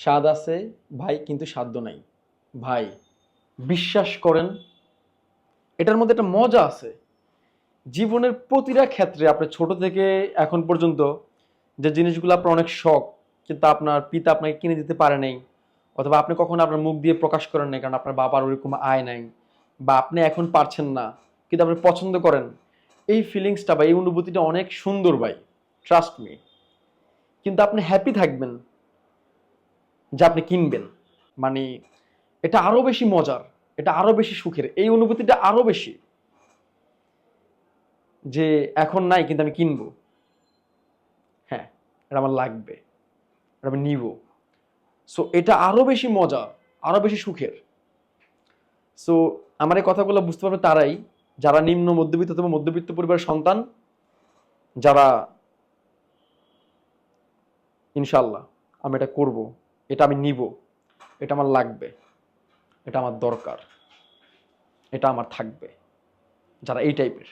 স্বাদ আছে ভাই, কিন্তু সাধ্য নাই ভাই। বিশ্বাস করেন, এটার মধ্যে একটা মজা আছে। জীবনের প্রতিটা ক্ষেত্রে আপনি ছোট থেকে এখন পর্যন্ত যে জিনিসগুলো আপনার অনেক শখ, কিন্তু আপনার পিতা আপনাকে কিনে দিতে পারে নাই, অথবা আপনি কখনো আপনার মুখ দিয়ে প্রকাশ করেন নাই কারণ আপনার বাবার ওরকম আয় নাই, বা আপনি এখন পারছেন না কিন্তু আপনি পছন্দ করেন, এই ফিলিংসটা বা এই অনুভূতিটা অনেক সুন্দর ভাই, ট্রাস্ট মি। কিন্তু আপনি হ্যাপি থাকবেন যে আপনি কিনবেন, মানে এটা আরো বেশি মজার, এটা আরো বেশি সুখের, এই অনুভূতিটা আরো বেশি, যে এখন নাই কিন্তু আমি কিনবো। হ্যাঁ, এটা আমার লাগবে, এটা আমি নিব। সো এটা আরো বেশি মজা, আরো বেশি সুখের। সো আমার এই কথাগুলো বুঝতে পারবে তারাই যারা নিম্ন মধ্যবিত্ত অথবা মধ্যবিত্ত পরিবারের সন্তান, যারা ইনশাল্লাহ আমি এটা করব, এটা আমি নিব, এটা আমার লাগবে, এটা আমার দরকার, এটা আমার থাকবে, যারা এই টাইপের।